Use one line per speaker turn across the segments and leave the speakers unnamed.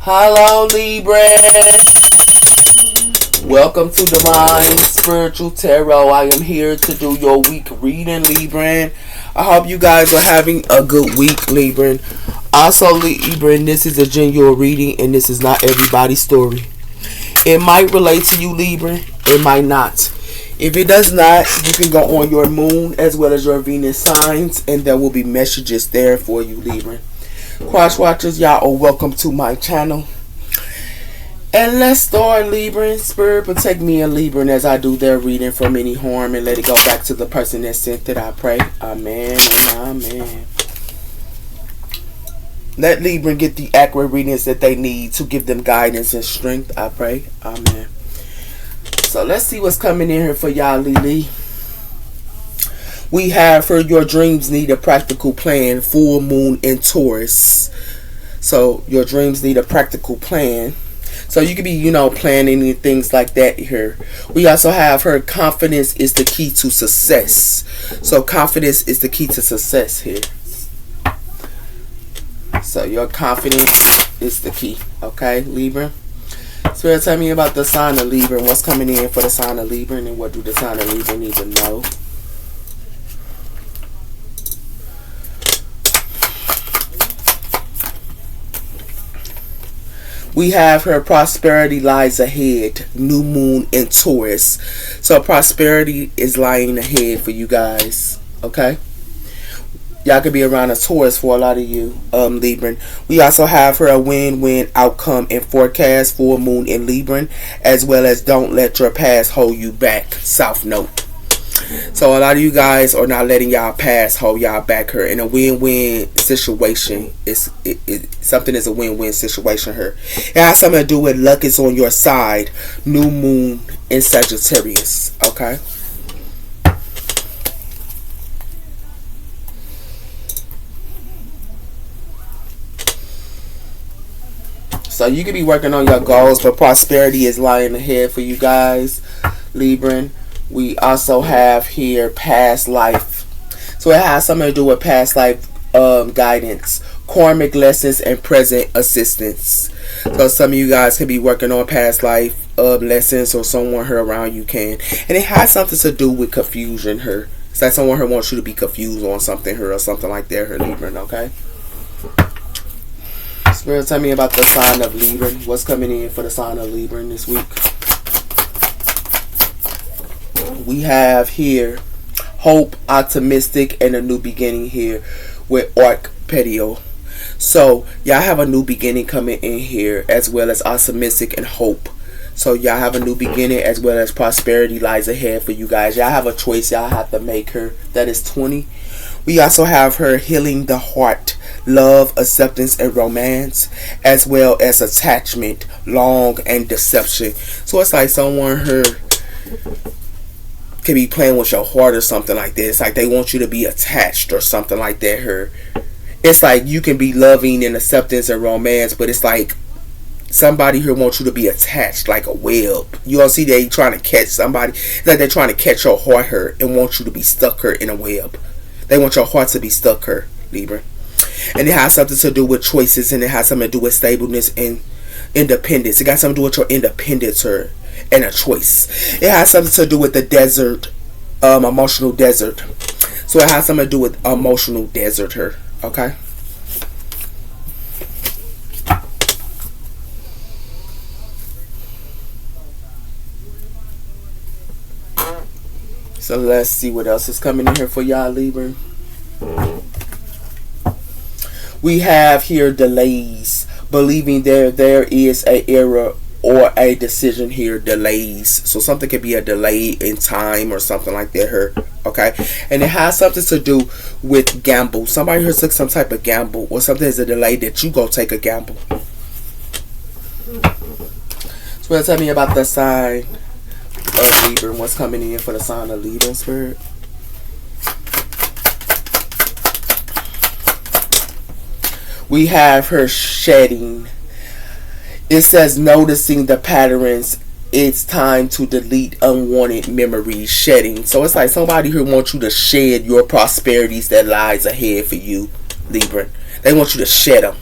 Hello, Libra. Welcome to Divine Spiritual Tarot. I am here to do your week reading, Libra. I hope you guys are having a good week, Libra. Also, Libra, this is a genuine reading, and this is not everybody's story. It might relate to you, Libra. It might not. If it does not, you can go on your moon as well as your Venus signs, and there will be messages there for you, Libra. Cross watchers, y'all are welcome to my channel. And let's start, Libra. Spirit, protect me and Libra as I do their reading from any harm, and let it go back to the person that sent it. I pray. Amen and amen. Let Libra get the accurate readings that they need to give them guidance and strength. I pray. Amen. So let's see what's coming in here for y'all, Lily. We have for your dreams need a practical plan. Full moon in Taurus. So your dreams need a practical plan. So you could be, planning and things like that here. We also have her confidence is the key to success. So confidence is the key to success here. So your confidence is the key. Okay, Libra. Spirit, tell me about the sign of Libra and what's coming in for the sign of Libra, and what do the sign of Libra need to know. We have her prosperity lies ahead. New moon in Taurus. So prosperity is lying ahead for you guys. Okay? Y'all could be around a Taurus for a lot of you, Libra. We also have her a win-win outcome in forecast. Full moon in Libra. As well as don't let your past hold you back. South Note. So a lot of you guys are not letting y'all past hold y'all back here. In a win-win situation, something is a win-win situation here. It has something to do with luck is on your side. New moon in Sagittarius. Okay. So you could be working on your goals, but prosperity is lying ahead for you guys, Libra. We also have here past life. So it has something to do with past life guidance, karmic lessons, and present assistance. So some of you guys can be working on past life lessons, or someone here around you can. And it has something to do with confusion here. It's like someone here wants you to be confused on something here or something like that here, Libra, okay? Spirit, tell me about the sign of Libra. What's coming in for the sign of Libra this week? We have here hope, optimistic, and a new beginning here with Archpetio. So y'all have a new beginning coming in here, as well as optimistic and hope. So y'all have a new beginning as well as prosperity lies ahead for you guys. Y'all have a choice y'all have to make her. That is 20. We also have her healing the heart, love, acceptance, and romance, as well as attachment, long, and deception. So it's like someone her could be playing with your heart or something like that. It's like they want you to be attached or something like that here. It's like you can be loving and acceptance and romance, but it's like somebody here wants you to be attached like a web. You don't see they trying to catch somebody. It's like they're trying to catch your heart here and want you to be stuck here in a web. They want your heart to be stuck here, Libra. And it has something to do with choices, and it has something to do with stableness and independence. It got something to do with your independence here and a choice. It has something to do with the desert, emotional desert. So it has something to do with emotional desert here, okay? So let's see what else is coming in here for y'all, Libra. We have here delays. Believing there is a error or a decision here. Delays. So something could be a delay in time or something like that here. Okay. And it has something to do with gamble. Somebody here took some type of gamble, or something is a delay that you go take a gamble. So tell me about the sign of Libra and what's coming in for the sign of Libra, Spirit. We have her shedding. It says noticing the patterns. It's time to delete unwanted memories. Shedding. So it's like somebody who wants you to shed your prosperities that lies ahead for you, Libra. They want you to shed them.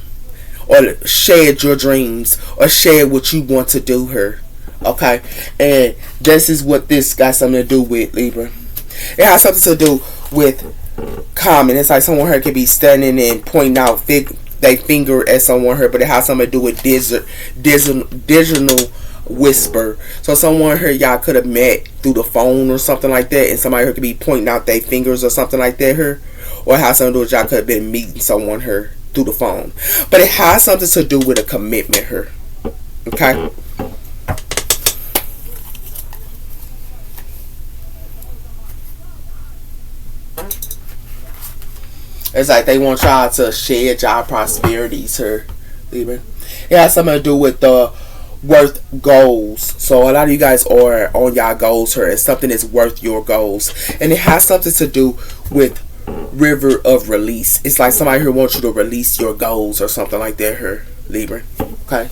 or shared your dreams or shared what you want to do here. Okay, and this is what this got something to do with, Libra. It has something to do with common. It's like someone here could be standing and pointing out they finger at someone here, but it has something to do with digital whisper. So someone here y'all could have met through the phone or something like that, and somebody here could be pointing out their fingers or something like that here, or it has something to do with y'all could have been meeting someone here through the phone. But it has something to do with a commitment here. Okay. It's like they want y'all to share y'all prosperities here, Libra. It has something to do with the worth goals. So a lot of you guys are on y'all goals here, and something is worth your goals. And it has something to do with river of release. It's like somebody here wants you to release your goals or something like that here, Libra. Okay.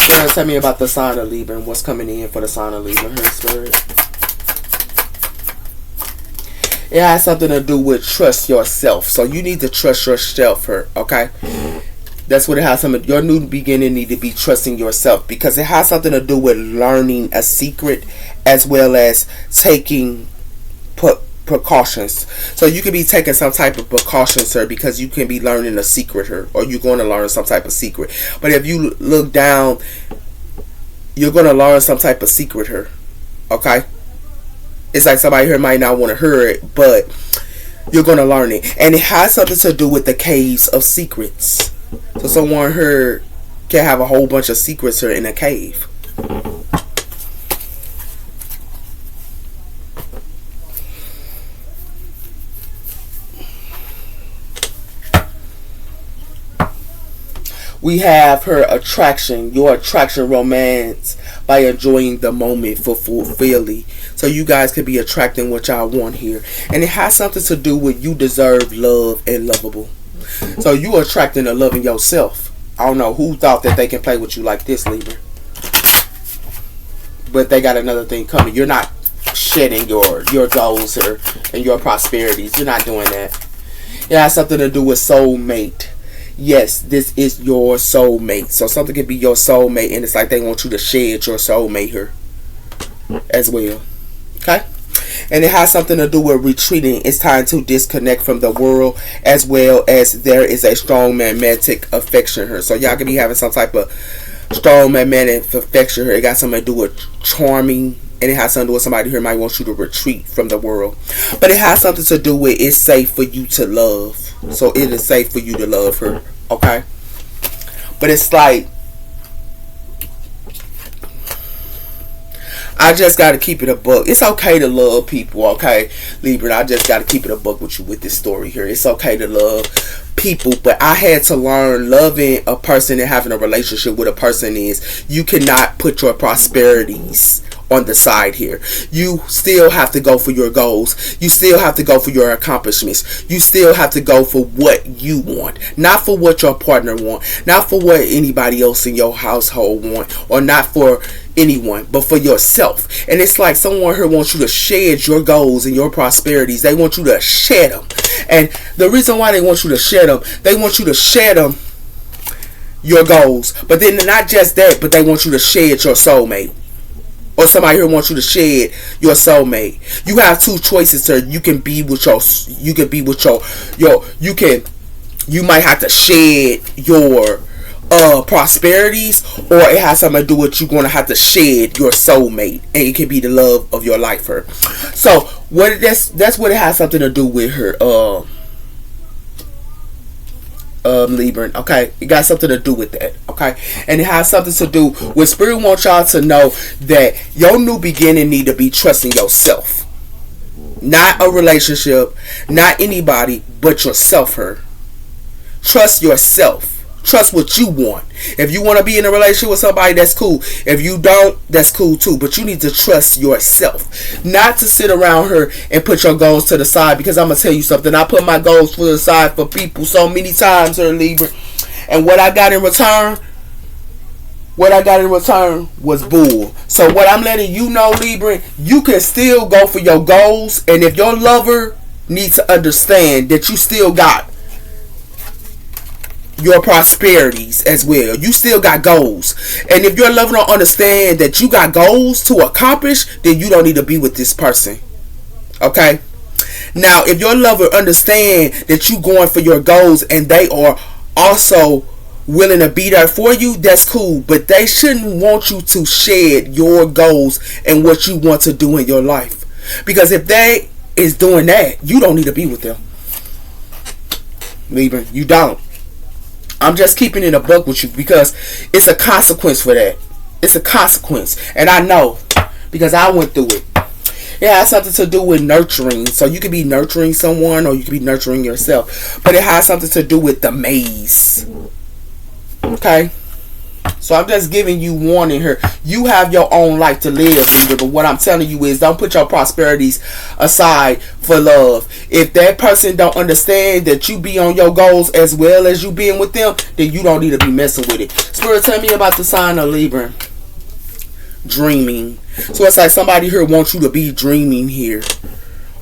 So tell me about the sign of Libra and what's coming in for the sign of Libra here, Spirit. It has something to do with trust yourself. So you need to trust yourself here, okay? That's what it has. Your new beginning need to be trusting yourself, because it has something to do with learning a secret as well as taking precautions. So you could be taking some type of precautions here because you can be learning a secret here, or you're going to learn some type of secret. But if you look down, you're going to learn some type of secret here, okay? It's like somebody here might not want to hear it, but you're going to learn it. And it has something to do with the caves of secrets. So someone here can have a whole bunch of secrets here in a cave. We have her attraction, your attraction romance by enjoying the moment for fulfilling. So you guys could be attracting what y'all want here. And it has something to do with you deserve love and lovable. So you are attracting and loving yourself. I don't know who thought that they can play with you like this, Libra. But they got another thing coming. You're not shedding your goals here and your prosperities. You're not doing that. It has something to do with soulmate. Yes, this is your soulmate. So something could be your soulmate, and it's like they want you to shed your soulmate here as well. Okay? And it has something to do with retreating. It's time to disconnect from the world, as well as there is a strong magnetic affection here. So y'all could be having some type of strong magnetic affection here. It got something to do with charming, and it has something to do with somebody here might want you to retreat from the world. But it has something to do with it's safe for you to love. So it is safe for you to love her. Okay? But it's like, I just got to keep it a buck. It's okay to love people, okay, Libra? I just got to keep it a buck with you with this story here. It's okay to love people, but I had to learn loving a person and having a relationship with a person is you cannot put your prosperities on the side here. You still have to go for your goals. You still have to go for your accomplishments. You still have to go for what you want, not for what your partner want, not for what anybody else in your household want, or not for anyone, but for yourself. And it's like someone here wants you to shed your goals and your prosperities. They want you to shed them. And the reason why they want you to shed them, they want you to shed them, your goals. But then not just that, but they want you to shed your soulmate. Or somebody here wants you to shed your soulmate. You have two choices, sir. You can be with you might have to shed your prosperities, or it has something to do with you going to have to shed your soulmate, and it can be the love of your life her. So that's what it has something to do with her, Libra. Okay, it got something to do with that. Okay, and it has something to do with Spirit wants y'all to know that your new beginning need to be trusting yourself, not a relationship, not anybody, but yourself her. Trust yourself. Trust what you want. If you want to be in a relationship with somebody, that's cool. If you don't, that's cool too. But you need to trust yourself. Not to sit around here and put your goals to the side. Because I'm going to tell you something. I put my goals to the side for people so many times here, Libra. And what I got in return was bull. So what I'm letting you know, Libra, you can still go for your goals. And if your lover needs to understand that you still got your prosperities as well. You still got goals. And if your lover don't understand that you got goals to accomplish, then you don't need to be with this person. Okay? Now, if your lover understand that you going for your goals and they are also willing to be there for you, that's cool. But they shouldn't want you to shed your goals and what you want to do in your life. Because if they is doing that, you don't need to be with them. Libra, you don't. I'm just keeping it a buck with you because it's a consequence for that. It's a consequence. And I know because I went through it. It has something to do with nurturing. So you could be nurturing someone or you could be nurturing yourself. But it has something to do with the maze. Okay? So I'm just giving you warning here. You have your own life to live, Libra. But what I'm telling you is don't put your prosperities aside for love. If that person don't understand that you be on your goals as well as you being with them, then you don't need to be messing with it. Spirit, tell me about the sign of Libra. Dreaming. So it's like somebody here wants you to be dreaming here.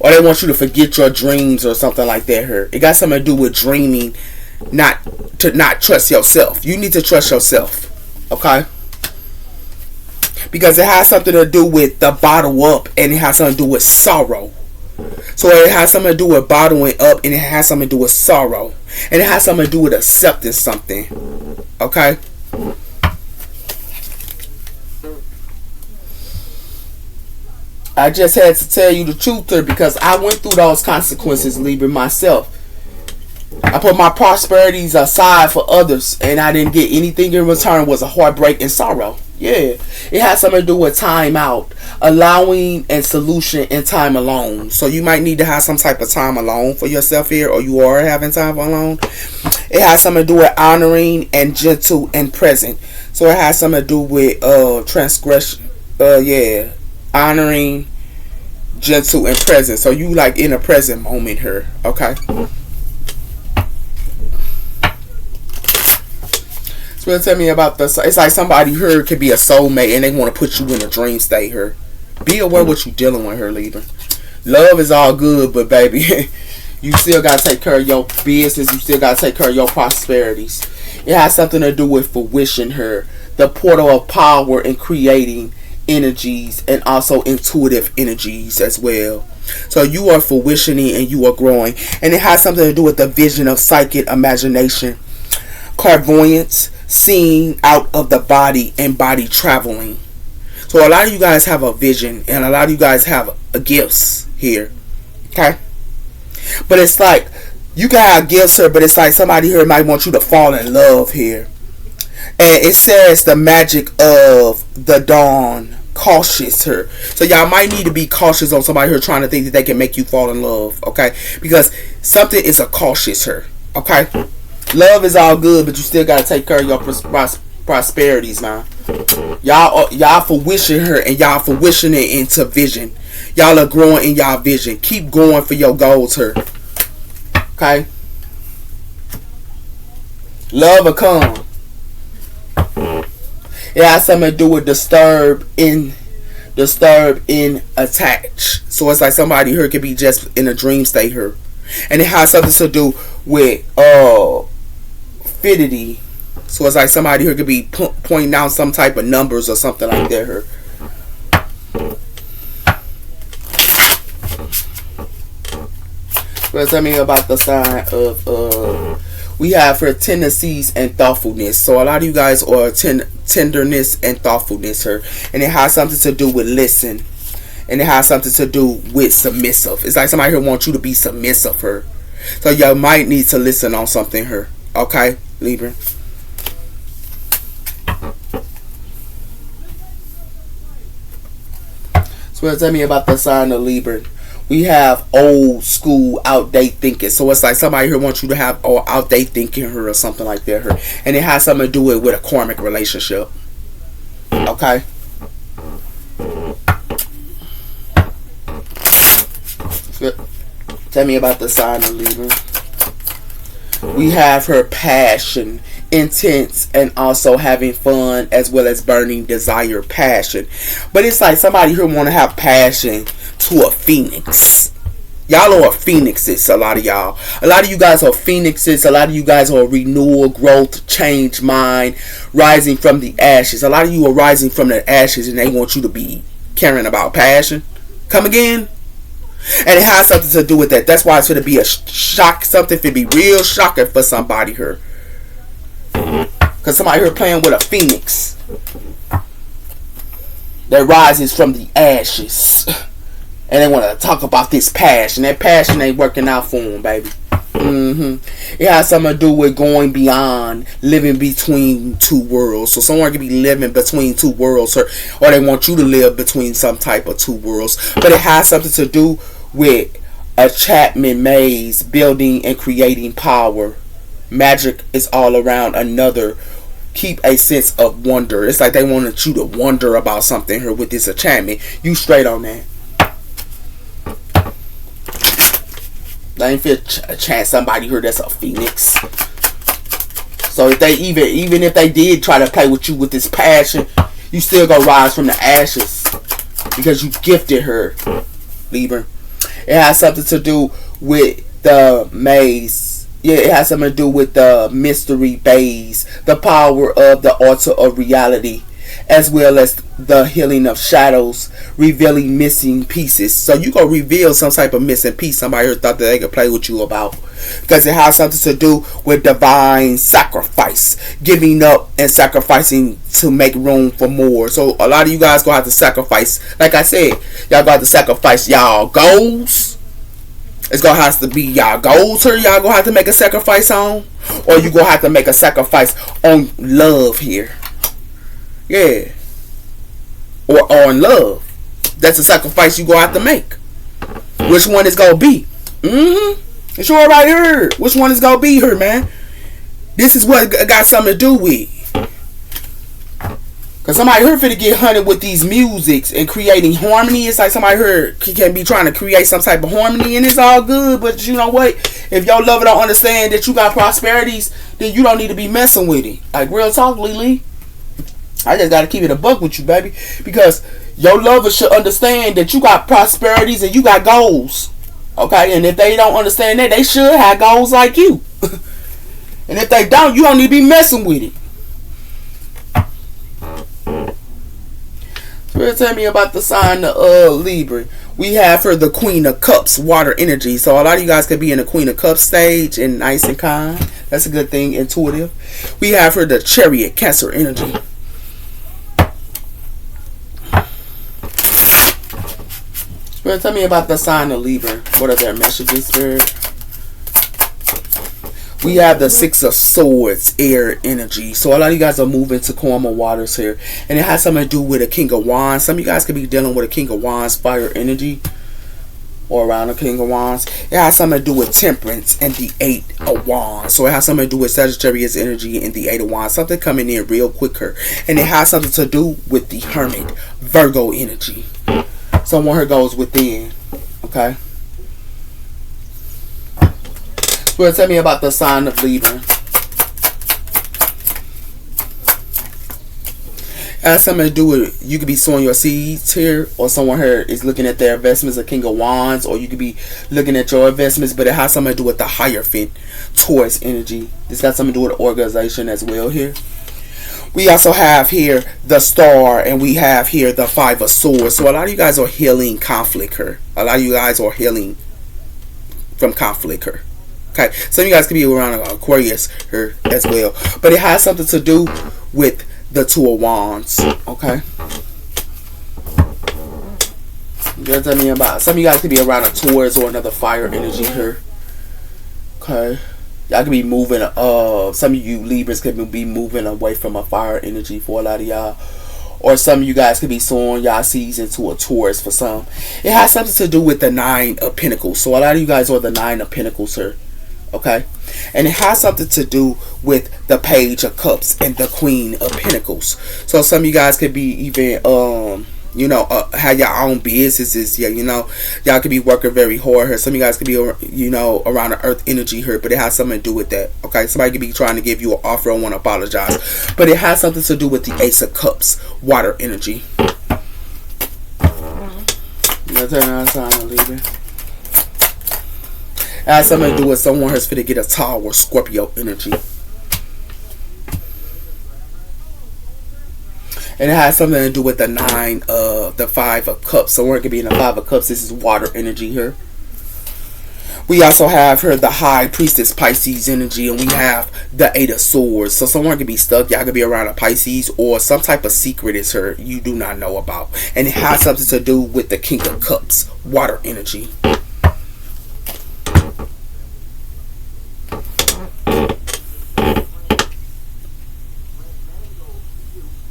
Or they want you to forget your dreams or something like that here. It got something to do with dreaming. Not trust yourself. You need to trust yourself. Okay? Because it has something to do with the bottle up and it has something to do with sorrow. So it has something to do with bottling up and it has something to do with sorrow. And it has something to do with accepting something. Okay? I just had to tell you the truth here because I went through those consequences, Libra, myself. I put my prosperities aside for others and I didn't get anything in return. Was a heartbreak and sorrow. Yeah. It has something to do with time out. Allowing and solution and time alone. So you might need to have some type of time alone for yourself here, or you are having time alone. It has something to do with honoring and gentle and present. So it has something to do with transgression. Honoring, gentle, and present. So you like in a present moment here. Okay. So tell me about the. It's like somebody here could be a soulmate and they want to put you in a dream state here. Be aware what you're dealing with here, Libra. Love is all good, but baby, you still gotta take care of your business. You still gotta take care of your prosperities. It has something to do with fruition here, the portal of power and creating energies and also intuitive energies as well. So you are fruitioning and you are growing, and it has something to do with the vision of psychic imagination, clairvoyance, seeing out of the body and body traveling. So a lot of you guys have a vision and a lot of you guys have a gifts here. Okay? But it's like you can have gifts here, but it's like somebody here might want you to fall in love here. And it says the magic of the dawn. Cautious here. So y'all might need to be cautious on somebody here trying to think that they can make you fall in love. Okay? Because something is a cautious here. Okay? Love is all good, but you still gotta take care of your prosperities, man. Y'all for wishing her and y'all for wishing it into vision. Y'all are growing in y'all vision. Keep going for your goals here. Okay? Love will come. It has something to do with disturb in attach. So it's like somebody here could be just in a dream state here. And it has something to do with fidity. So it's like somebody here could be pointing out some type of numbers or something like that here. Well, tell me about the sign of we have her tendencies and thoughtfulness. So a lot of you guys are tenderness and thoughtfulness here, and it has something to do with listen, and it has something to do with submissive. It's like somebody here wants you to be submissive here. So y'all might need to listen on something here. Okay, Libra. So tell me about the sign of Libra. We have old school outdated thinking. So it's like somebody here wants you to have outdated thinking here or something like that here. And it has something to do with a karmic relationship. Okay? Tell me about the sign of Libra. We have her passion, intense, and also having fun, as well as burning desire, passion. But it's like somebody here want to have passion to a phoenix. Y'all are phoenixes, a lot of y'all. A lot of you guys are phoenixes. A lot of you guys are renewal, growth, change, mind, rising from the ashes. A lot of you are rising from the ashes and they want you to be caring about passion. Come again? And it has something to do with that. That's why it's going to be a shock. Something to be real shocking for somebody here. Because somebody here playing with a phoenix that rises from the ashes. And they want to talk about this passion. That passion ain't working out for them, baby. It has something to do with going beyond, living between two worlds. So someone could be living between two worlds, or they want you to live between some type of two worlds. But it has something to do with a Chapman maze, building and creating power. Magic is all around another. Keep a sense of wonder. It's like they wanted you to wonder about something here with this enchantment. You straight on that. They ain't fit chance somebody here that's a phoenix. So if they even if they did try to play with you with this passion, you still gonna rise from the ashes because you gifted her, Libra. It has something to do with the maze. Yeah, it has something to do with the mystery base, the power of the altar of reality, as well as the healing of shadows, revealing missing pieces. So you gonna reveal some type of missing piece somebody here thought that they could play with you about, because it has something to do with divine sacrifice, giving up and sacrificing to make room for more. So a lot of you guys gonna have to sacrifice. Like I said, y'all got to sacrifice y'all goals. It's gonna have to be y'all goals here. Y'all gonna have to make a sacrifice on, or you gonna have to make a sacrifice on love here. Yeah. Or on love. That's a sacrifice you gonna have to make. Which one is gonna be? It's all right here. Which one is gonna be here, man? This is what got something to do with. Cause somebody here finna get hunted with these musics and creating harmony. It's like somebody here can be trying to create some type of harmony, and it's all good. But you know what? If your lover don't understand that you got prosperities, then you don't need to be messing with it. Like real talk, Lily. I just gotta keep it a buck with you, baby, because your lover should understand that you got prosperities and you got goals. Okay, and if they don't understand that, they should have goals like you. And if they don't, you don't need to be messing with it. Spirit, tell me about the sign of Libra. We have her the Queen of Cups, water energy. So a lot of you guys could be in the Queen of Cups stage and nice and kind. That's a good thing, intuitive. We have her the Chariot, Cancer energy. Spirit, tell me about the sign of Libra. What are their messages, Spirit? We have the Six of Swords, air energy. So a lot of you guys are moving to calmer waters here. And it has something to do with a King of Wands. Some of you guys could be dealing with a King of Wands, fire energy. Or around a King of Wands. It has something to do with Temperance and the Eight of Wands. So it has something to do with Sagittarius energy and the Eight of Wands. Something coming in real quicker. And it has something to do with the Hermit, Virgo energy. Someone here goes within. Okay. Spirit, tell me about the sign of Libra. It has something to do with, you could be sowing your seeds here, or someone here is looking at their investments, a King of Wands, or you could be looking at your investments, but it has something to do with the Hierophant, Taurus energy. This got something to do with organization as well here. We also have here the Star, and we have here the Five of Swords. So a lot of you guys are healing conflict here. A lot of you guys are healing from conflict here. Okay, some of you guys could be around Aquarius here as well. But it has something to do with the Two of Wands. Okay. You tell me about, some of you guys could be around a Taurus or another fire energy here. Okay. Y'all could be moving, some of you Libras could be moving away from a fire energy for a lot of y'all. Or some of you guys could be sowing y'all seeds into a Taurus for some. It has something to do with the Nine of Pentacles. So a lot of you guys are the Nine of Pentacles here. Okay. And it has something to do with the Page of Cups and the Queen of Pentacles. So some of you guys could be even, you know, have your own businesses. Yeah, you know, y'all could be working very hard here. Some of you guys could be, you know, around the earth energy here, but it has something to do with that. Okay, somebody could be trying to give you an offer and want to apologize, but it has something to do with the Ace of Cups, water energy. Let's turn on sign of Libra. It has something to do with someone who's finna get a Tower Scorpio energy. And it has something to do with the 5 of Cups. Someone could be in the 5 of Cups. This is water energy here. We also have her the High Priestess Pisces energy, and we have the 8 of Swords. So someone could be stuck. Y'all could be around a Pisces, or some type of secret is her you do not know about. And it has something to do with the King of Cups, water energy.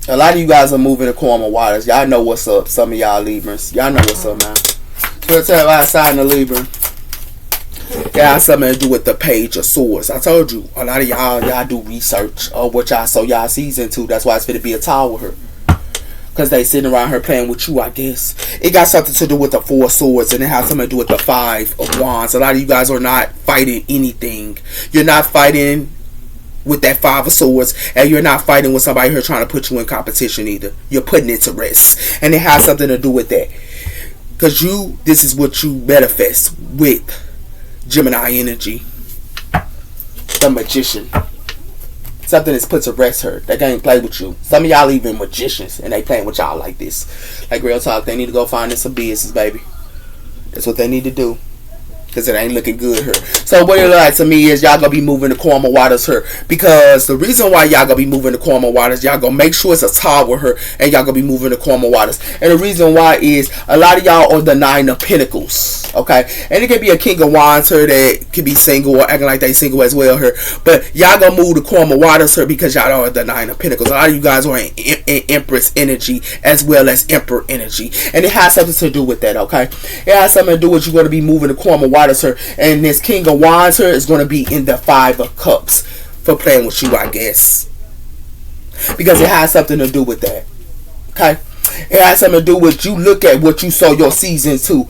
A lot of you guys are moving to calmer waters. Y'all know what's up. Some of y'all Libras. Y'all know what's up, man. So tell last sign of Libra. It has something to do with the Page of Swords. I told you, a lot of y'all do research of what y'all sow y'all season to. That's why it's going to be a Tower with her. Because they sitting around her playing with you, I guess. It got something to do with the 4 of Swords, and it has something to do with the 5 of Wands. A lot of you guys are not fighting anything. You're not fighting with that 5 of Swords, and you're not fighting with somebody here trying to put you in competition either. You're putting it to rest, and it has something to do with that, because this is what you manifest with Gemini energy, the Magician. Something is put to rest her. They can't play with you. Some of y'all even magicians, and they playing with y'all like this. Like real talk, they need to go find some business, baby. That's what they need to do. Because it ain't looking good here. So what it look like to me is y'all gonna be moving to calmer waters here. Because the reason why y'all gonna be moving to calmer waters, y'all gonna make sure it's a Tower here, and y'all gonna be moving to calmer waters. And the reason why is a lot of y'all are the 9 of Pentacles. Okay? And it could be a King of Wands here that could be single or acting like they single as well here. But y'all gonna move to calmer waters here because y'all are the 9 of Pentacles. A lot of you guys are in Empress energy as well as Emperor energy. And it has something to do with that, okay? It has something to do with you gonna be moving to calmer waters her, and this King of Wands her is going to be in the 5 of Cups for playing with you, I guess, because it has something to do with that. Okay, it has something to do with you look at what you sow your season to,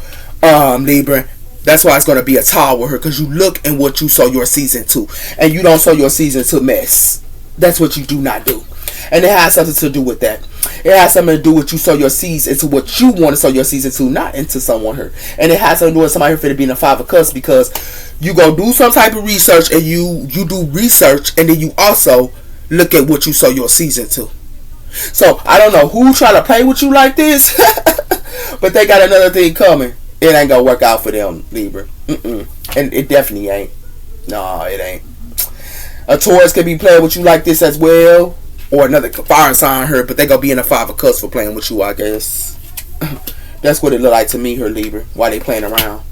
Libra. That's why it's going to be a Tower her, because you look at what you sow your season to, and you don't sow your season to mess. That's what you do not do, and it has something to do with that. It has something to do with you sow your seeds into what you want to sow your seeds into, not into someone here. And it has something to do with somebody here for to be in the 5 of Cups, because you go do some type of research, and you do research, and then you also look at what you sow your seeds into. So I don't know who try to play with you like this, but they got another thing coming. It ain't gonna work out for them, Libra. And it definitely ain't. No, it ain't. A Taurus can be playing with you like this as well, or another fire sign here, but they gonna be in the 5 of Cups for playing with you, I guess. That's what it look like to me here, Libra. Why they playing around?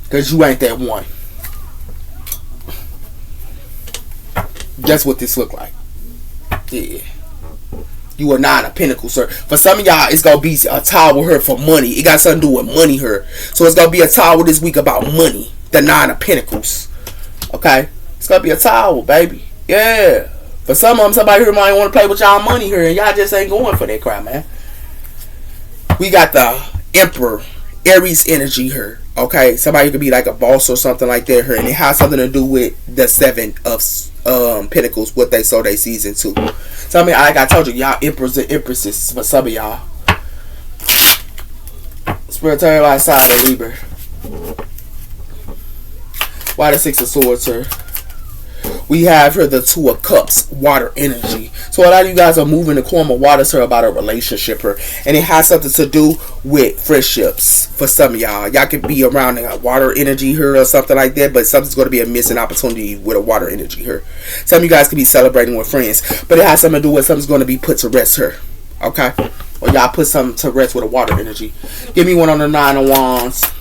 Because you ain't that one. That's what this look like. Yeah. You are 9 of Pentacles, sir. For some of y'all, it's gonna be a Tower here for money. It got something to do with money here. So it's gonna be a Tower this week about money. The 9 of Pentacles. Okay? It's gonna be a Tower, baby. Yeah. For some of them, somebody here might want to play with y'all money here, and y'all just ain't going for that crap, man. We got the Emperor, Aries energy here. Okay, somebody could be like a boss or something like that here, and it has something to do with the 7 of Pentacles, what they sow their season to. So I mean, like I told you, y'all emperors and empresses for some of y'all. Spiritual outside of Libra. Why the 6 of Swords here? We have here the 2 of Cups, water energy. So a lot of you guys are moving to calmer waters here about a relationship here. And it has something to do with friendships for some of y'all. Y'all could be around a water energy here or something like that, but something's going to be a missing opportunity with a water energy here. Some of you guys could be celebrating with friends, but it has something to do with something's going to be put to rest here. Okay? Or y'all put something to rest with a water energy. Give me one on the 9 of Wands.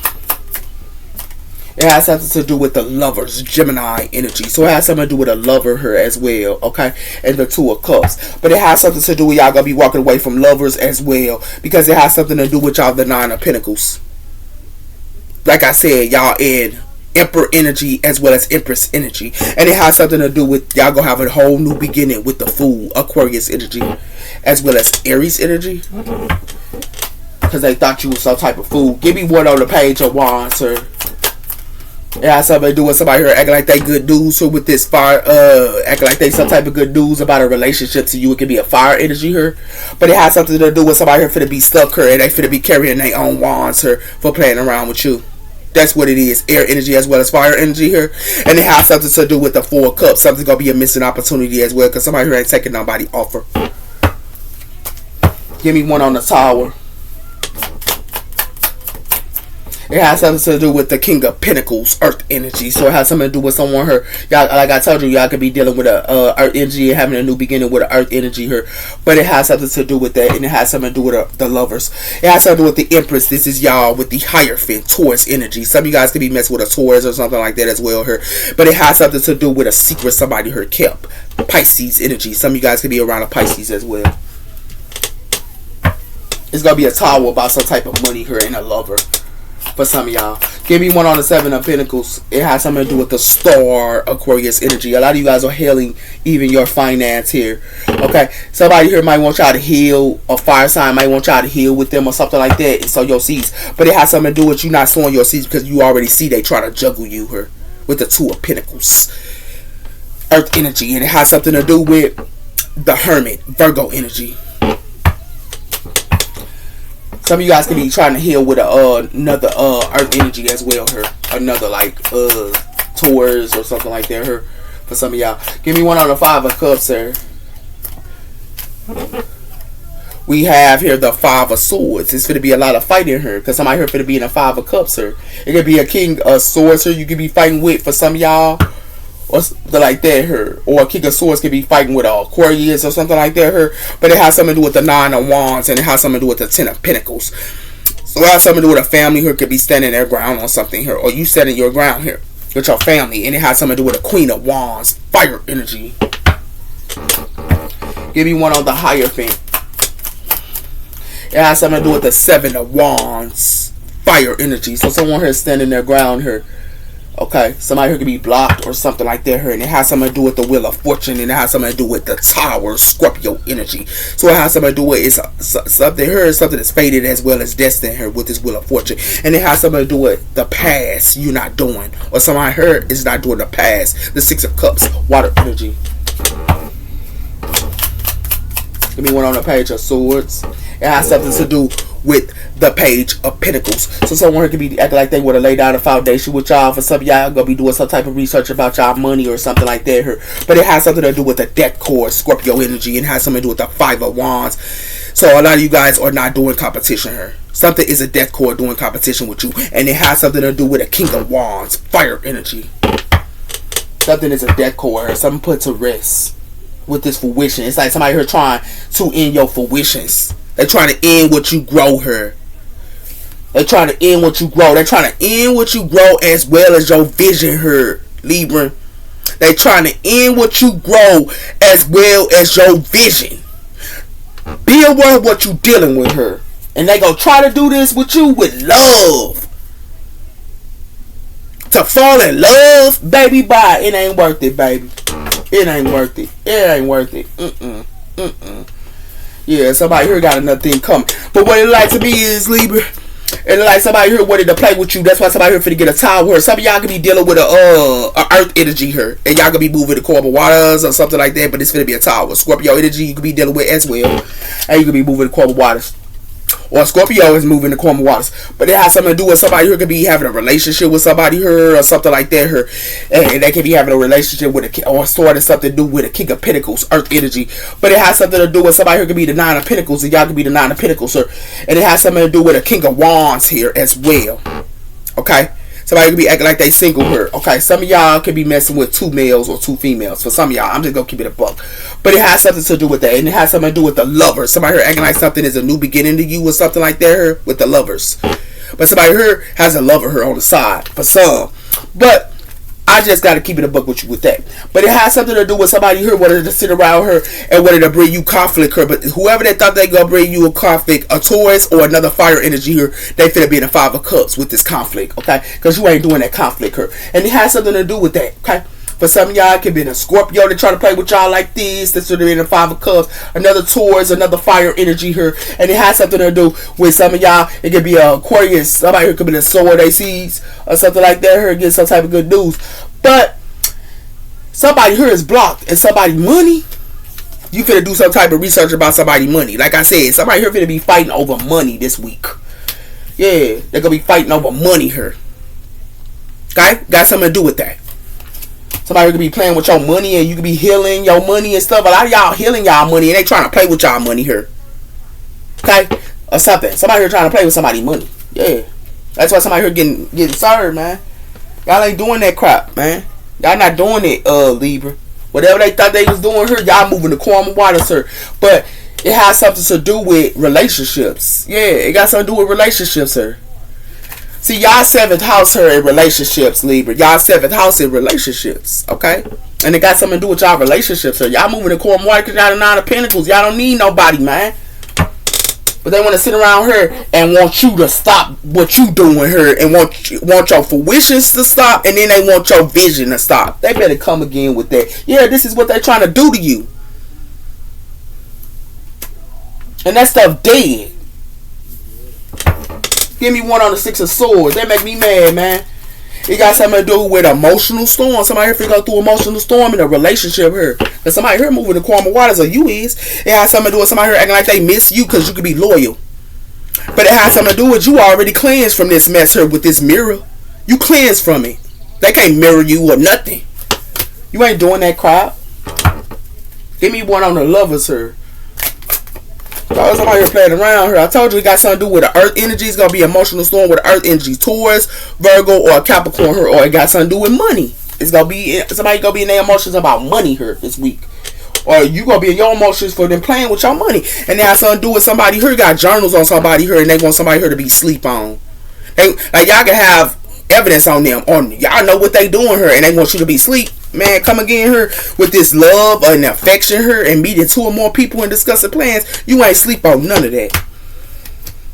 It has something to do with the Lovers, Gemini energy. So it has something to do with a lover here as well, okay? And the 2 of Cups. But it has something to do with y'all going to be walking away from lovers as well, because it has something to do with y'all the 9 of Pentacles. Like I said, y'all in Emperor energy as well as Empress energy. And it has something to do with y'all going to have a whole new beginning with the Fool, Aquarius energy, as well as Aries energy. Because they thought you was some type of fool. Give me one on the Page of Wands, sir. It has something to do with somebody here acting like they good dudes, or with this fire, acting like they some type of good dudes about a relationship to you. It could be a fire energy here, but it has something to do with somebody here finna be stuck here, and they finna be carrying their own wands here for playing around with you. That's what it is. Air energy as well as fire energy here. And it has something to do with the 4 of Cups. Something's going to be a missing opportunity as well. Because somebody here ain't taking nobody offer. Give me one on the Tower. It has something to do with the King of Pentacles, Earth energy. So it has something to do with someone here. Y'all, like I told you, y'all could be dealing with a Earth energy and having a new beginning with an Earth energy here. But it has something to do with that, and it has something to do with the Lovers. It has something to do with the Empress. This is y'all with the Hierophant, Taurus energy. Some of you guys could be messing with a Taurus or something like that as well here. But it has something to do with a secret somebody here kept. Pisces energy. Some of you guys could be around a Pisces as well. It's going to be a Tower about some type of money here and a Lover. For some of y'all. Give me one on the 7 of Pentacles. It has something to do with the Star Aquarius energy. A lot of you guys are hailing even your finance here. Okay. Somebody here might want y'all to heal. A fire sign might want y'all to heal with them or something like that. And sow your seeds. But it has something to do with you not sowing your seeds because you already see they try to juggle you here. With the 2 of Pentacles. Earth energy. And it has something to do with the Hermit. Virgo energy. Some of you guys can be trying to heal with another Earth energy as well here. Another like Taurus or something like that here. For some of y'all. Give me one on the 5 of Cups here. We have here the 5 of Swords. It's going to be a lot of fighting here. Because somebody here finna be in the 5 of Cups here. It could be a King of Swords here you could be fighting with for some of y'all. Or something like that here. Or a King of Swords could be fighting with Aquarius or something like that here. But it has something to do with the 9 of Wands. And it has something to do with the 10 of Pentacles. So it has something to do with a family here could be standing their ground on something here. Or you standing your ground here with your family. And it has something to do with the Queen of Wands. Fire energy. Give me one on the Hierophant. It has something to do with the 7 of Wands. Fire energy. So someone here is standing their ground here. Okay, somebody here could be blocked or something like that here. And it has something to do with the Wheel of Fortune. And it has something to do with the Tower, Scorpio energy. So it has something to do with something here. Something that's faded as well as destined here with this Wheel of Fortune. And it has something to do with the past you're not doing. Or somebody here is not doing the past. The 6 of Cups, water energy. Give me one on the Page of Swords. It has something to do with the Page of Pentacles. So someone could be acting like they would have laid down a foundation with y'all. For some of y'all gonna be doing some type of research about y'all money or something like that here. But it has something to do with the Death Cord, Scorpio energy. And it has something to do with the 5 of Wands. So a lot of you guys are not doing competition here. Something is a Death Cord doing competition with you. And it has something to do with a King of Wands, fire energy. Something is a Death Cord here. Something put to rest with this fruition. It's like somebody here trying to end your fruitions. They're trying to end what you grow here. They're trying to end what you grow. They're trying to end what you grow as well as your vision here, Libra. They're trying to end what you grow as well as your vision. Be aware of what you're dealing with her. And they gonna try to do this with you with love. To fall in love, baby, bye. It ain't worth it, baby. It ain't worth it. It ain't worth it. Yeah, somebody here got another thing coming. But what it like to me is, Libra, and like somebody here wanted to play with you. That's why somebody here finna get a tower. Some of y'all could be dealing with a earth energy here. And y'all could be moving the core of waters or something like that. But it's finna be a tower. Scorpio energy you could be dealing with as well. And you could be moving the core of waters. Or Scorpio is moving the core of waters. But it has something to do with somebody who could be having a relationship with somebody here or something like that here. And they could be having a relationship with a or sort of something to do with a King of Pentacles, Earth energy. But it has something to do with somebody who could be the 9 of Pentacles and y'all could be the 9 of Pentacles here. And it has something to do with a King of Wands here as well. Okay? Somebody could be acting like they single here. Okay, some of y'all could be messing with 2 males or 2 females. For some of y'all, I'm just going to keep it a buck. But it has something to do with that. And it has something to do with the lovers. Somebody here acting like something is a new beginning to you or something like that here with the lovers. But somebody here has a lover here on the side for some. But I just got to keep it a buck with you with that. But it has something to do with somebody here wanting to sit around her and wanting to bring you conflict here. But whoever they thought they going to bring you a conflict, a Taurus or another fire energy here, they finna be in the 5 of Cups with this conflict, okay? Because you ain't doing that conflict here. And it has something to do with that, okay? For some of y'all, it could be a Scorpio that try to play with y'all like this. That's what they're in the 5 of Cups. Another Taurus, another fire energy here. And it has something to do with some of y'all. It could be a Aquarius. Somebody here could be the sower they seeds or something like that here. Get some type of good news. But somebody here is blocked and somebody money. You finna do some type of research about somebody money. Like I said, somebody here finna be fighting over money this week. Yeah, they're gonna be fighting over money here. Okay? Got something to do with that. Somebody could be playing with your money and you could be healing your money and stuff. A lot of y'all healing y'all money and they trying to play with y'all money here. Okay? Or something. Somebody here trying to play with somebody's money. Yeah. That's why somebody here getting served, man. Y'all ain't doing that crap, man. Y'all not doing it, Libra. Whatever they thought they was doing here, y'all moving the calm water, sir. But it has something to do with relationships. Yeah, it got something to do with relationships, sir. See, y'all 7th house here in relationships, Libra. Y'all 7th house in relationships, okay? And it got something to do with y'all relationships, sir. Y'all moving the calm water because y'all the 9 of Pentacles. Y'all don't need nobody, man. But they want to sit around here and want you to stop what you doing here and want your fruitions to stop, and then they want your vision to stop. They better come again with that. Yeah, this is what they're trying to do to you. And that stuff dead. Give me one on the 6 of Swords. That make me mad, man. It got something to do with emotional storm. Somebody here finna go through emotional storm in a relationship here. And somebody here moving the karma waters of you is. It has something to do with somebody here acting like they miss you because you can be loyal. But it has something to do with you already cleansed from this mess here with this mirror. You cleansed from it. They can't mirror you or nothing. You ain't doing that crap. Give me one on the lovers here. Somebody here playing around here. I told you it got something to do with the earth energy. It's going to be emotional storm with the earth energy. Taurus, Virgo, or Capricorn here. Or it got something to do with money. It's going to be, somebody going to be in their emotions about money here this week. Or you going to be in your emotions for them playing with your money. And it has something to do with somebody here got journals on somebody here and they want somebody here to be sleep on. Like y'all can have evidence on them. Y'all know what they doing here and they want you to be sleep. Man, come again here with this love and affection here and meeting 2 or more people and discussing plans. You ain't sleep on none of that.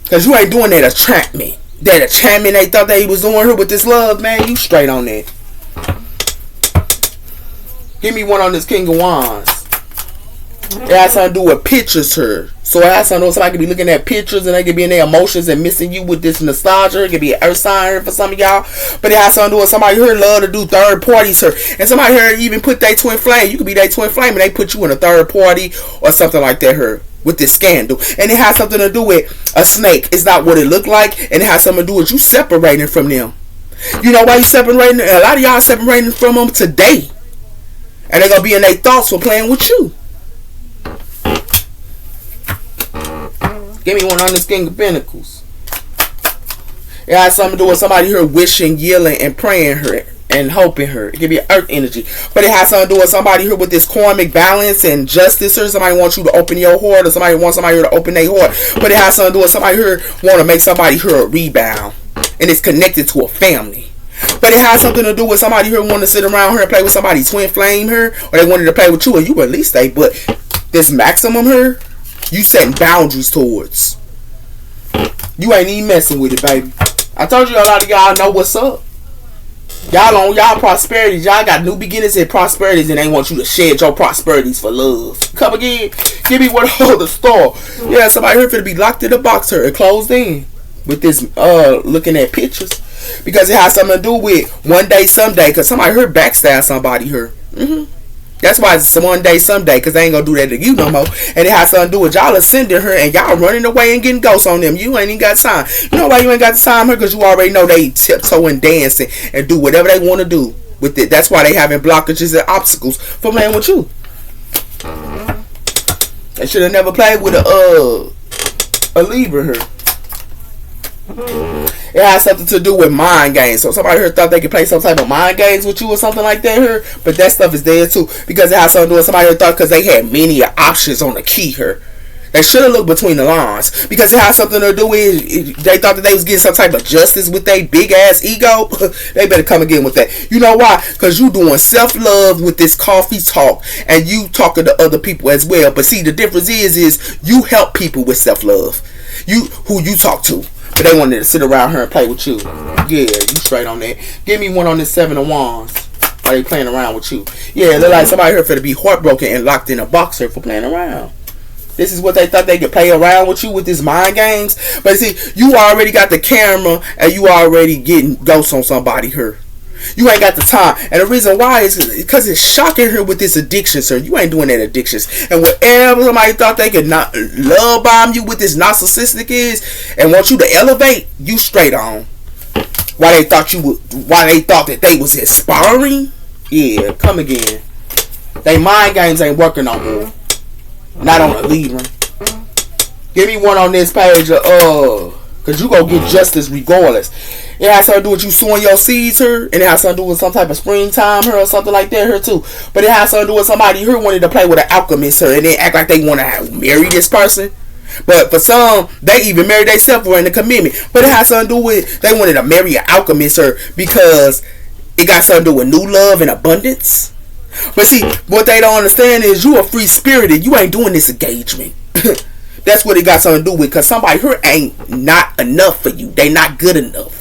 Because you ain't doing that entrapment. That enchantment they thought they was doing here with this love, man. You straight on that. Give me one on this King of Wands. It has something to do with pictures here. So it has something to do with somebody could be looking at pictures and they could be in their emotions and missing you with this nostalgia. It could be an earth sign here for some of y'all. But it has something to do with somebody here love to do third parties here. And somebody here even put their twin flame. You could be their twin flame and they put you in a third party or something like that here with this scandal. And it has something to do with a snake. It's not what it looked like. And it has something to do with you separating from them. You know why you separating? A lot of y'all separating from them today. And they're going to be in their thoughts for playing with you. Give me one on this King of Pentacles. It has something to do with somebody here wishing, yelling, and praying her and hoping her. It could be earth energy. But it has something to do with somebody here with this karmic balance and justice or somebody wants you to open your heart or somebody wants somebody here to open their heart. But it has something to do with somebody here want to make somebody here a rebound. And it's connected to a family. But it has something to do with somebody here wanting to sit around here and play with somebody's twin flame here. Or they wanted to play with you and you release they. But this maximum here, you setting boundaries towards. You ain't even messing with it, baby. I told you a lot of y'all know what's up. Y'all on y'all prosperities. Y'all got new beginnings and prosperities and they want you to shed your prosperities for love. Come again. Give me one hold the star. Yeah, somebody here finna be locked in a box here and closed in. With this looking at pictures. Because it has something to do with one day, someday. Because somebody here backstab somebody here. That's why it's one day, someday, because they ain't going to do that to you no more. And it has something to do with y'all ascending her and y'all running away and getting ghosts on them. You ain't even got time. You know why you ain't got the time here? Because you already know they tiptoe and dance and do whatever they want to do with it. That's why they having blockages and obstacles for playing with you. They should have never played with a Libra here. It has something to do with mind games. So somebody here thought they could play some type of mind games with you or something like that here. But that stuff is there too. Because it has something to do with somebody here thought because they had many options on the key here. They should have looked between the lines. Because it has something to do with they thought that they was getting some type of justice with their big ass ego. They better come again with that. You know why? Because you doing self-love with this coffee talk. And you talking to other people as well. But see, the difference is you help people with self-love. Who you talk to. But they wanted to sit around here and play with you. Yeah, you straight on that. Give me one on this 7 of Wands. While they playing around with you. Yeah, they're like somebody here for to be heartbroken and locked in a box here for playing around. This is what they thought they could play around with you with these mind games. But see, you already got the camera and you already getting ghosts on somebody here. You ain't got the time. And the reason why is because it's shocking here with this addiction, sir. You ain't doing that addictions. And whatever somebody thought they could not love bomb you with this narcissistic is and want you to elevate, you straight on. Why they thought that they was inspiring? Yeah, come again. They mind games ain't working no more. Not on a Libra. Give me one on this page cause you gonna get justice regardless. It has something to do with you sowing your seeds her, and it has something to do with some type of springtime her or something like that her too. But it has something to do with somebody who wanted to play with an alchemist her and then act like they want to marry this person. But for some, they even married themselves for in the commitment. But it has something to do with they wanted to marry an alchemist her because it got something to do with new love and abundance. But see, what they don't understand is you are free spirited. You ain't doing this engagement. That's what it got something to do with. Because somebody here ain't not enough for you. They not good enough.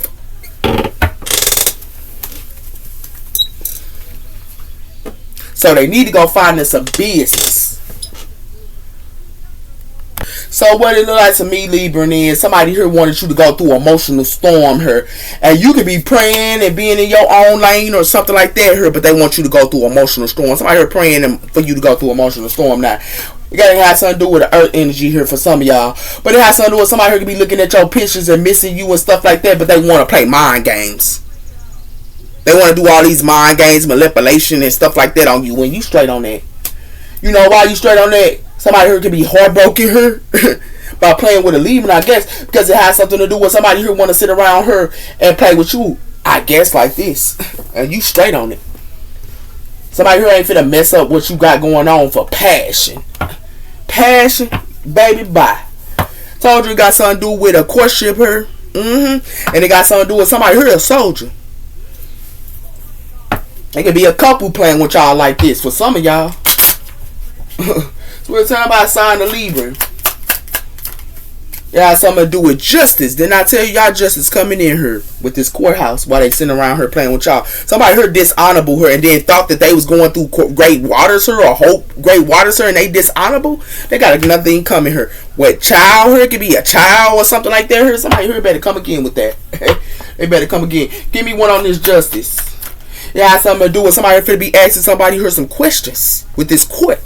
So they need to go find us some business. So what it look like to me, Libra, is somebody here wanted you to go through emotional storm here. And you could be praying and being in your own lane or something like that here, but they want you to go through emotional storm. Somebody here praying for you to go through emotional storm now. It gotta have something to do with the earth energy here for some of y'all. But it has something to do with somebody here could be looking at your pictures and missing you and stuff like that, but they want to play mind games. They want to do all these mind games, manipulation and stuff like that on you when you straight on that. You know why you straight on that? Somebody here could be heartbroken her by playing with a Libra, I guess, because it has something to do with somebody here want to sit around her and play with you, I guess, like this. And you straight on it. Somebody here ain't finna mess up what you got going on for passion. Passion, baby, bye. Told you it got something to do with a courtship here. And it got something to do with somebody here, a soldier. It could be a couple playing with y'all like this. For some of y'all. So we're talking about sign of Libra. It has something to do with justice. Didn't I tell you y'all justice coming in here with this courthouse while they sitting around her playing with y'all? Somebody heard dishonorable her and then thought that they was going through great waters her or hope great waters her and they dishonorable. They got another thing coming here. What child her? It could be a child or something like that here. Somebody here better come again with that. They better come again. Give me one on this justice. It has something to do with somebody here be asking somebody here some questions with this court.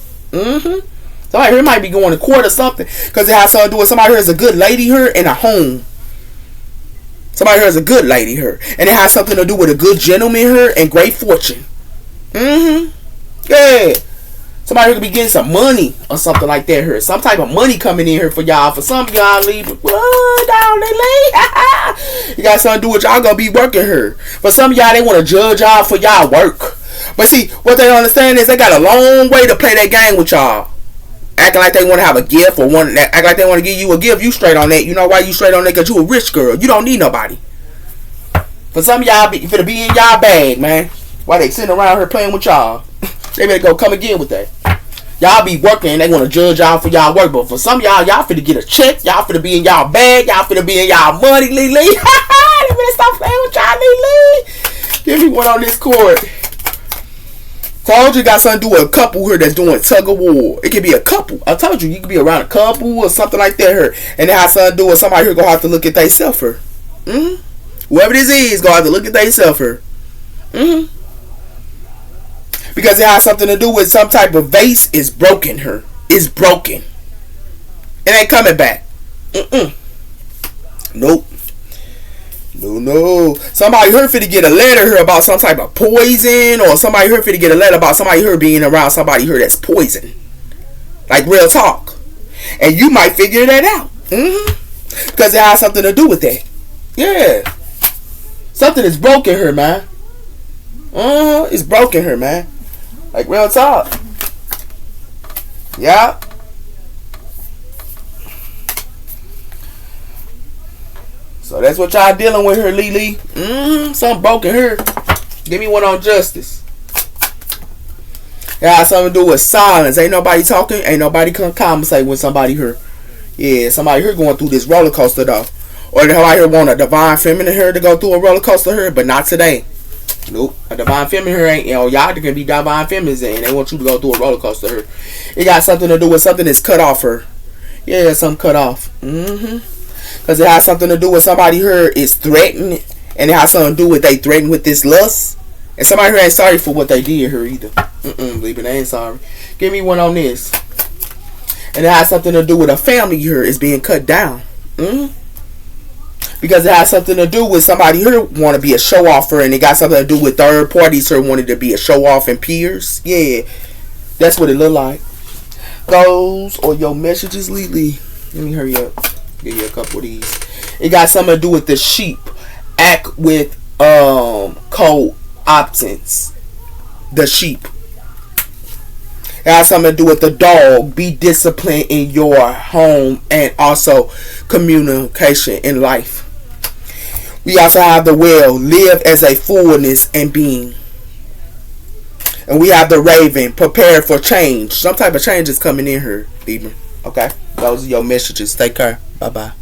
Somebody here might be going to court or something because it has something to do with somebody here is a good lady here in a home. Somebody here is a good lady here. And it has something to do with a good gentleman here and great fortune. Yeah. Somebody here could be getting some money or something like that here. Some type of money coming in here for y'all. For some of y'all, Libra, what down they you got something to do with y'all gonna be working here. For some of y'all, they want to judge y'all for y'all work. But see, what they don't understand is they got a long way to play that game with y'all. Acting like they want to have a gift or act like they want to give you a gift. You straight on that. You know why you straight on that? Because you a rich girl. You don't need nobody. For some of y'all, finna be in y'all bag, man. While they sitting around here playing with y'all. They better go come again with that. Y'all be working and they want to judge y'all for y'all work. But for some of y'all finna get a check. Y'all finna be in y'all bag. Y'all finna be in y'all money, Lee. They finna stop playing with y'all, Lee. Give me one on this court. Told you got something to do with a couple here that's doing tug of war. It could be a couple. I told you could be around a couple or something like that here. And it has something to do with somebody here gonna have to look at themselves here. Whoever this is gonna have to look at themselves here. Because it has something to do with some type of vase is broken here. It's broken. It ain't coming back. Nope. No. Somebody here finna get a letter here about some type of poison, or somebody here finna get a letter about somebody here being around somebody here that's poison. Like real talk. And you might figure that out. Because it has something to do with that. Yeah. Something is broken here, man. It's broken here, man. Like real talk. Yeah. So that's what y'all dealing with here, Lee. Something broken here. Give me one on justice. It has something to do with silence. Ain't nobody talking. Ain't nobody come conversate with somebody here. Yeah, somebody here going through this roller coaster though. Or somebody here want a divine feminine here to go through a roller coaster here, but not today. Nope. A divine feminine here ain't, y'all can be divine feminines and they want you to go through a roller coaster here. It got something to do with something that's cut off her. Yeah, something cut off. Because it has something to do with somebody here is threatened. And it has something to do with they threatened with this lust. And somebody here ain't sorry for what they did here either. Believe it, they ain't sorry. Give me one on this. And it has something to do with a family here is being cut down. because it has something to do with somebody here want to be a show offer, and it got something to do with third parties here wanted to be a show off and peers. Yeah, that's what it look like. Goals or your messages lately. Let me hurry up. Give you a couple of these. It got something to do with the sheep. Act with co-optants. The sheep. It has something to do with the dog. Be disciplined in your home and also communication in life. We also have the whale. Live as a fullness and being. And we have the raven. Prepare for change. Some type of change is coming in here, Libra. Okay? Those are your messages. Take care. Bye-bye.